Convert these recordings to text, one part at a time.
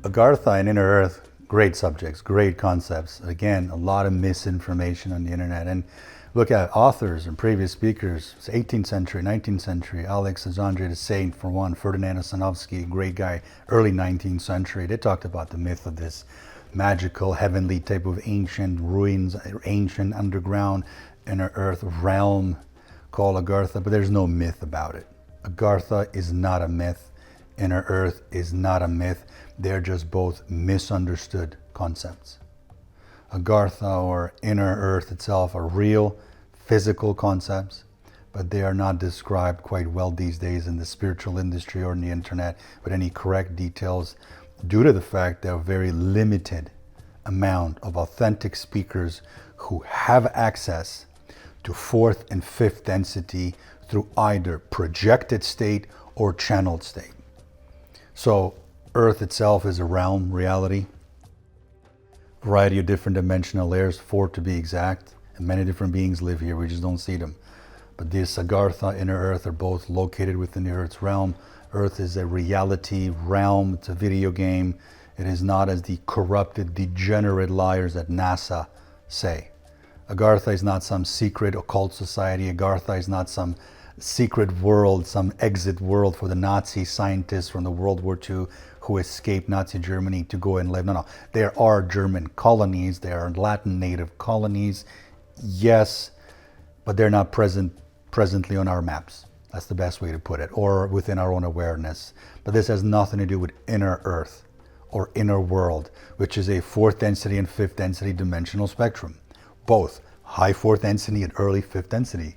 Agartha and Inner Earth, great subjects, great concepts. Again, a lot of misinformation on the internet. And look at authors and previous speakers, 18th century, 19th century, Alexandre the Saint, for one, Ferdinand Ossinovsky, great guy, early 19th century. They talked about the myth of this magical, heavenly type of ancient ruins, ancient underground Inner Earth realm called Agartha, but there's no myth about it. Agartha is not a myth. Inner Earth is not a myth. They're just both misunderstood concepts. Agartha or Inner Earth itself are real physical concepts, but they are not described quite well these days in the spiritual industry or on the internet with any correct details, due to the fact there are very limited amount of authentic speakers who have access to fourth and fifth density through either projected state or channeled state. So Earth itself is a realm, reality, variety of different dimensional layers, 4 to be exact, and many different beings live here, we just don't see them. But this Agartha, Inner Earth are both located within the Earth's realm. Earth is a reality realm, it's a video game. It is not as the corrupted, degenerate liars that NASA say. Agartha is not some secret occult society. Agartha is not some secret world, some exit world for the Nazi scientists from the World War II who escaped Nazi Germany to go and live. No, there are German colonies, there are Latin native colonies, yes, but they're not presently on our maps. That's the best way to put it, or within our own awareness. But this has nothing to do with Inner Earth or Inner World, which is a fourth density and fifth density dimensional spectrum. Both high fourth density and early fifth density.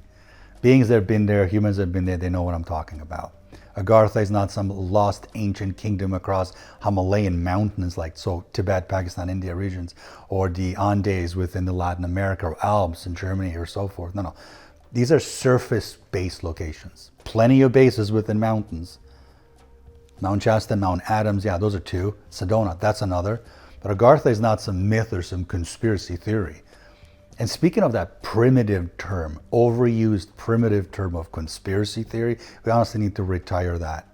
Beings that have been there, humans that have been there, they know what I'm talking about. Agartha is not some lost ancient kingdom across Himalayan mountains like Tibet, Pakistan, India regions, or the Andes within the Latin America or Alps in Germany or so forth. No. These are surface-based locations. Plenty of bases within mountains. Mount Shasta, Mount Adams, yeah, those are 2. Sedona, that's another. But Agartha is not some myth or some conspiracy theory. And speaking of that primitive term, overused primitive term of conspiracy theory, we honestly need to retire that.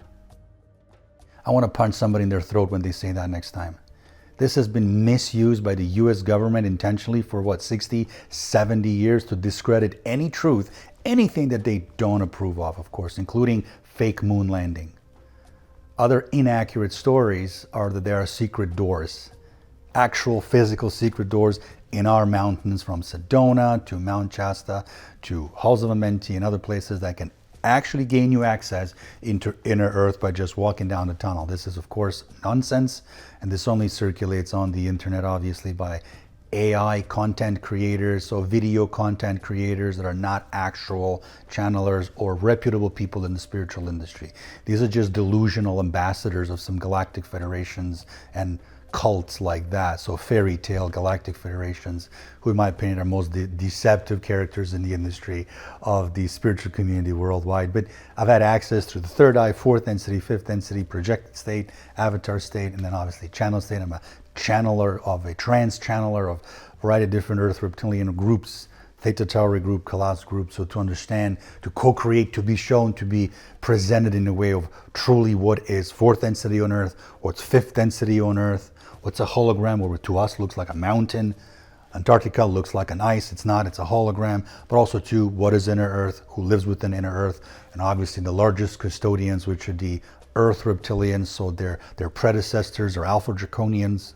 I want to punch somebody in their throat when they say that next time. This has been misused by the US government intentionally for 60, 70 years to discredit any truth, anything that they don't approve of course, including fake moon landing. Other inaccurate stories are that there are secret doors, actual physical secret doors in our mountains, from Sedona to Mount Shasta to Halls of Amenti and other places that can actually gain you access into Inner Earth by just walking down the tunnel. This is of course nonsense, and this only circulates on the internet obviously by AI content creators, so video content creators that are not actual channelers or reputable people in the spiritual industry. These are just delusional ambassadors of some galactic federations and cults like that. So fairy tale galactic federations, who in my opinion are most deceptive characters in the industry of the spiritual community worldwide. But I've had access through the third eye, fourth density, fifth density, projected state, avatar state, and then obviously channel state. I'm a channeler of a trance channeler of a variety of different Earth reptilian groups, THETA, TAURI group, KALASK group. So to understand, to co-create, to be shown, to be presented in a way of truly what is fourth density on Earth, what's fifth density on Earth, what's a hologram, where to us looks like a mountain. Antarctica looks like an ice. It's not, it's a hologram. But also to what is Inner Earth, who lives within Inner Earth, and obviously the largest custodians, which are the Earth reptilians. So their predecessors are Alpha Draconians,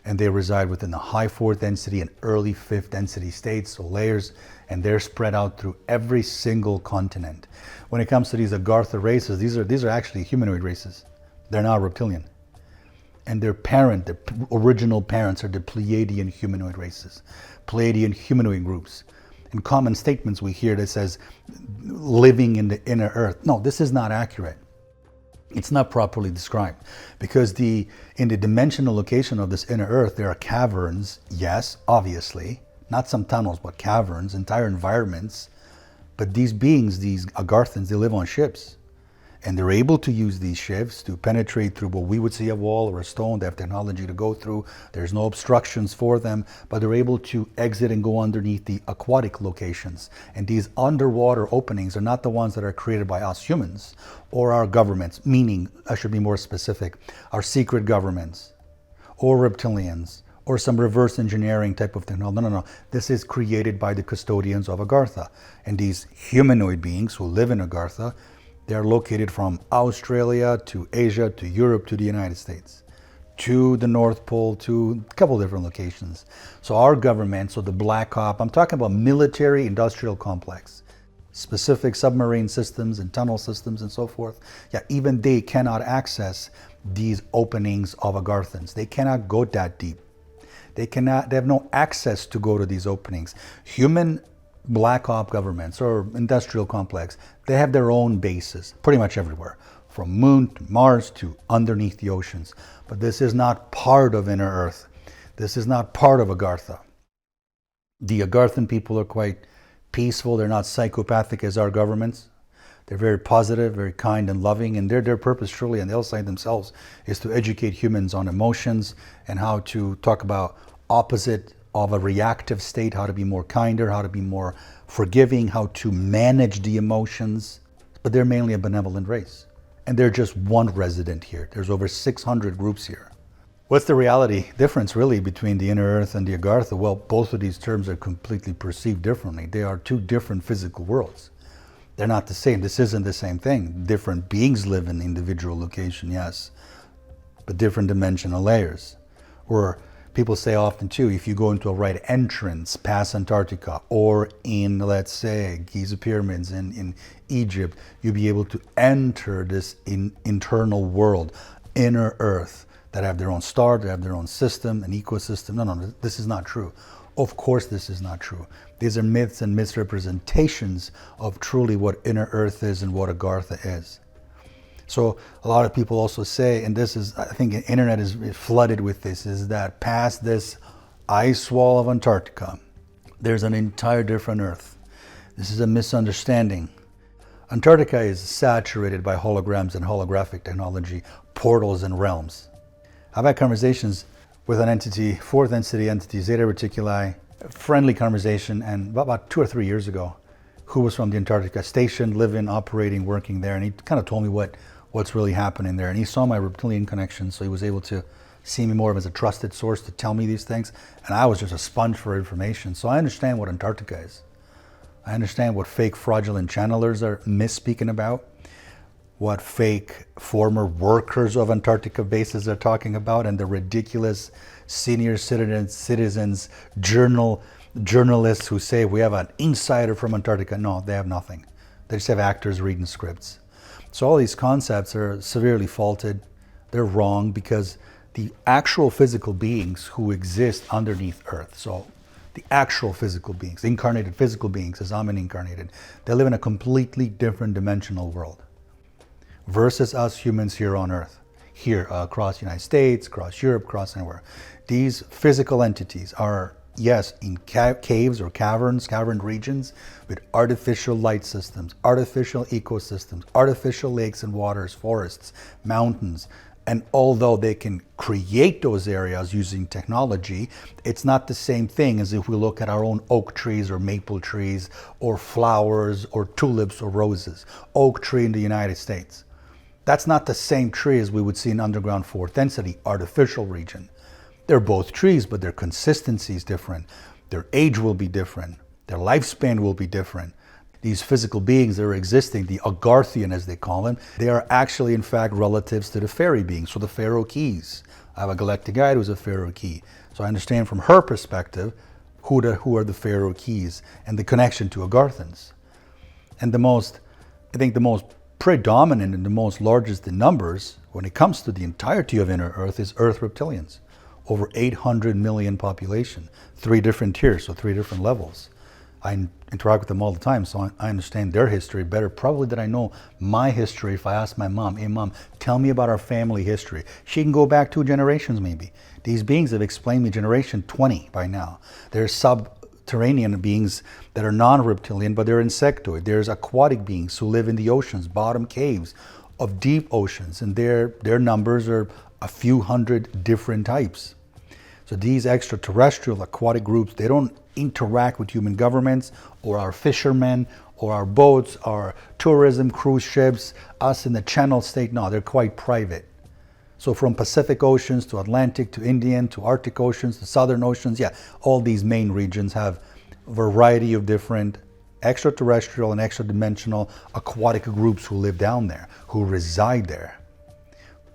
and they reside within the high fourth density and early fifth density states, so layers, and they're spread out through every single continent. When it comes to these Agartha races, these are actually humanoid races. They're not reptilian. And their original parents are the Pleiadian humanoid races, Pleiadian humanoid groups. In common statements we hear that says living in the Inner Earth. No, this is not accurate. It's not properly described, because in the dimensional location of this Inner Earth, there are caverns, yes, obviously, not some tunnels, but caverns, entire environments. But these beings, these Agarthans, they live on ships. And they're able to use these ships to penetrate through what we would see a wall or a stone. They have technology to go through. There's no obstructions for them, but they're able to exit and go underneath the aquatic locations. And these underwater openings are not the ones that are created by us humans or our governments, meaning, I should be more specific, our secret governments, or reptilians or some reverse engineering type of thing. No, no, no, no. This is created by the custodians of Agartha. And these humanoid beings who live in Agartha, they are located from Australia to Asia to Europe to the United States, to the North Pole, to a couple different locations. So our government, so the Black Op, I'm talking about military industrial complex, specific submarine systems and tunnel systems and so forth. Yeah, even they cannot access these openings of Agarthans. They cannot go that deep. They have no access to go to these openings. Human Black Op governments or industrial complex, they have their own bases pretty much everywhere, from Moon to Mars to underneath the oceans. But this is not part of Inner Earth. This is not part of Agartha. The Agarthan people are quite peaceful. They're not psychopathic as our governments. They're very positive, very kind and loving, and their purpose truly on the outside themselves is to educate humans on emotions and how to talk about opposite of a reactive state, how to be more kinder, how to be more forgiving, how to manage the emotions. But they're mainly a benevolent race. And they're just one resident here. There's over 600 groups here. What's the reality difference really between the Inner Earth and the Agartha? Well, both of these terms are completely perceived differently. They are two different physical worlds. They're not the same. This isn't the same thing. Different beings live in individual location, yes, but different dimensional layers. Or people say often too, if you go into a right entrance past Antarctica or in, let's say, Giza pyramids in Egypt, you'll be able to enter this internal world, Inner Earth, that have their own star, that have their own system, an ecosystem. No, this is not true. Of course this is not true. These are myths and misrepresentations of truly what Inner Earth is and what Agartha is. So a lot of people also say, and this is, I think the internet is flooded with this, is that past this ice wall of Antarctica, there's an entire different Earth. This is a misunderstanding. Antarctica is saturated by holograms and holographic technology, portals and realms. I've had conversations with an entity, fourth density entity, Zeta Reticuli, friendly conversation, and about 2 or 3 years ago, who was from the Antarctica station, living, operating, working there, and he kind of told me what's really happening there. And he saw my reptilian connection, so he was able to see me more of as a trusted source to tell me these things, and I was just a sponge for information. So I understand what Antarctica is. I understand what fake fraudulent channelers are misspeaking about, what fake former workers of Antarctica bases are talking about, and the ridiculous senior citizens, journalists who say we have an insider from Antarctica. No, they have nothing. They just have actors reading scripts. So all these concepts are severely faulted. They're wrong because the actual physical beings who exist underneath Earth, so the actual physical beings, incarnated physical beings, as I'm incarnated, they live in a completely different dimensional world versus us humans here on Earth, here across the United States, across Europe, across anywhere. These physical entities are, yes, in caves or caverns, cavern regions with artificial light systems, artificial ecosystems, artificial lakes and waters, forests, mountains. And although they can create those areas using technology, it's not the same thing as if we look at our own oak trees or maple trees or flowers or tulips or roses. Oak tree in the United States. That's not the same tree as we would see in underground fourth density, artificial region. They're both trees, but their consistency is different. Their age will be different. Their lifespan will be different. These physical beings that are existing, the Agarthian as they call them, they are actually in fact relatives to the fairy beings, so the Pharaoh Keys. I have a galactic guide who's a Pharaoh Key. So I understand from her perspective who are the Pharaoh Keys and the connection to Agarthans. And I think the most predominant and the most largest in numbers when it comes to the entirety of Inner Earth is Earth reptilians. Over 800 million population, 3 different tiers, so 3 different levels. I interact with them all the time, so I understand their history better probably than I know my history. If I ask my mom, hey mom, tell me about our family history. She can go back 2 generations maybe. These beings have explained me generation 20 by now. There's subterranean beings that are non-reptilian, but they're insectoid. There's aquatic beings who live in the oceans, bottom caves of deep oceans, and their numbers are a few hundred different types. So these extraterrestrial aquatic groups, they don't interact with human governments or our fishermen or our boats, our tourism cruise ships, us in the channel state. No, they're quite private. So from Pacific Oceans to Atlantic to Indian to Arctic Oceans to Southern Oceans, yeah, all these main regions have a variety of different extraterrestrial and extra-dimensional aquatic groups who live down there, who reside there.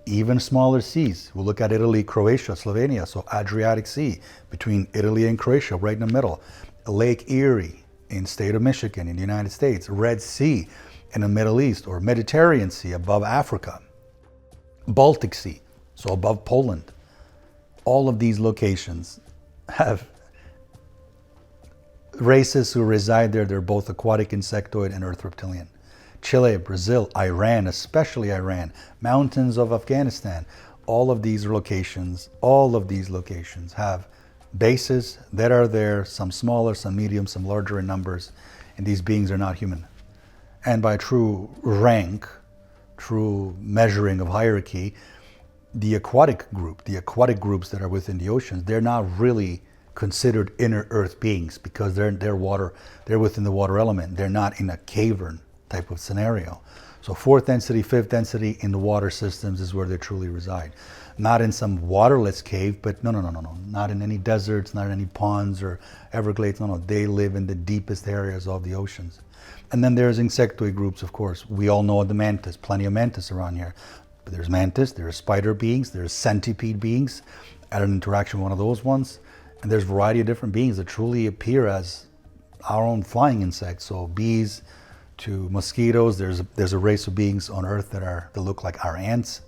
Even smaller seas. We'll look at Italy, Croatia, Slovenia, so Adriatic Sea between Italy and Croatia, right in the middle. Lake Erie in state of Michigan in the United States. Red Sea in the Middle East, or Mediterranean Sea above Africa. Baltic Sea, so above Poland. All of these locations have races who reside there. They're both aquatic insectoid and earth reptilian. Chile, Brazil, Iran, especially Iran, mountains of Afghanistan, all of these locations have bases that are there, some smaller, some medium, some larger in numbers, and these beings are not human. And by true rank, true measuring of hierarchy, the aquatic groups that are within the oceans, they're not really considered inner earth beings because they're within the water element. They're not in a cavern type of scenario. So fourth density, fifth density in the water systems is where they truly reside. Not in some waterless cave, but no. Not in any deserts, not in any ponds or Everglades. No. They live in the deepest areas of the oceans. And then there's insectoid groups, of course. We all know the mantis, plenty of mantis around here. But there's mantis, there's spider beings, there's centipede beings. I had an interaction with one of those ones. And there's a variety of different beings that truly appear as our own flying insects. So bees to mosquitoes, there's a race of beings on Earth that look like our ants.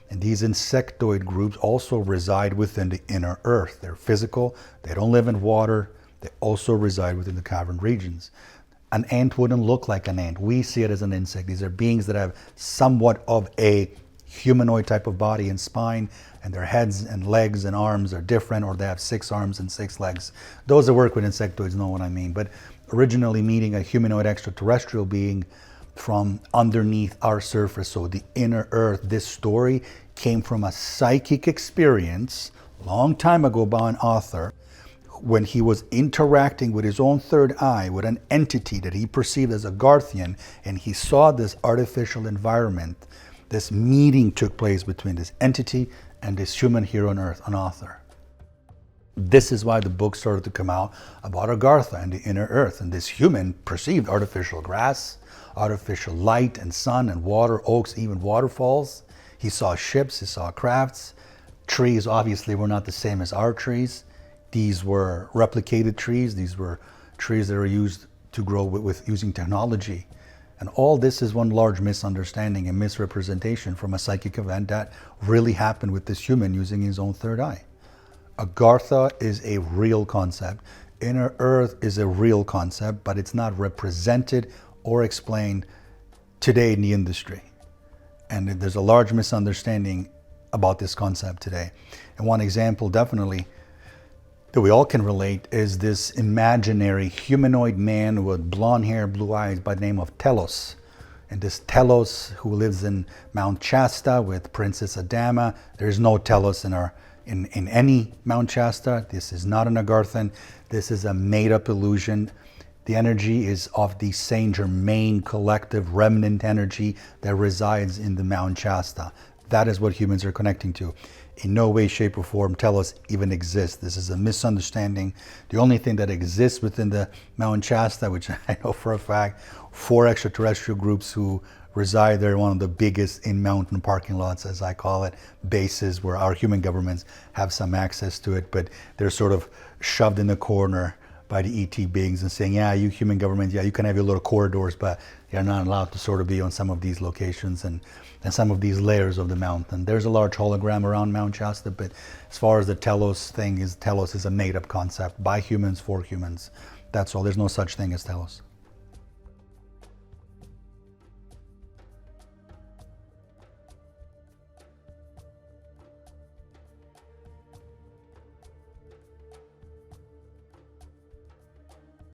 And these insectoid groups also reside within the inner Earth. They're physical, they don't live in water, they also reside within the cavern regions. An ant wouldn't look like an ant. We see it as an insect. These are beings that have somewhat of a humanoid type of body and spine, and their heads and legs and arms are different, or they have 6 arms and 6 legs. Those that work with insectoids know what I mean. But originally meeting a humanoid extraterrestrial being from underneath our surface, so the inner Earth, this story came from a psychic experience long time ago by an author when he was interacting with his own third eye with an entity that he perceived as Agarthian, and he saw this artificial environment. This meeting took place between this entity and this human here on Earth, an author. This is why the book started to come out about Agartha and the inner Earth. And this human perceived artificial grass, artificial light and sun and water, oaks, even waterfalls. He saw ships, he saw crafts. Trees obviously were not the same as our trees. These were replicated trees. These were trees that are used to grow with using technology. And all this is one large misunderstanding and misrepresentation from a psychic event that really happened with this human using his own third eye. Agartha is a real concept. Inner Earth is a real concept, but it's not represented or explained today in the industry. And there's a large misunderstanding about this concept today. And one example definitely that we all can relate is this imaginary humanoid man with blonde hair, blue eyes by the name of Telos. And this Telos who lives in Mount Shasta with Princess Adama. There's no Telos in any Mount Shasta. This is not an Agarthan. This is a made-up illusion. The energy is of the Saint Germain collective remnant energy that resides in the Mount Shasta. That is what humans are connecting to. In no way, shape, or form Telos even exists. This is a misunderstanding. The only thing that exists within the Mount Shasta, which I know for a fact, 4 extraterrestrial groups who reside there, one of the biggest in-mountain parking lots, as I call it, bases where our human governments have some access to it, but they're sort of shoved in the corner by the ET beings and saying, yeah, you human governments, yeah, you can have your little corridors, but you're not allowed to sort of be on some of these locations and some of these layers of the mountain. There's a large hologram around Mount Shasta, but as far as the Telos thing is, Telos is a made-up concept by humans for humans. That's all. There's no such thing as Telos.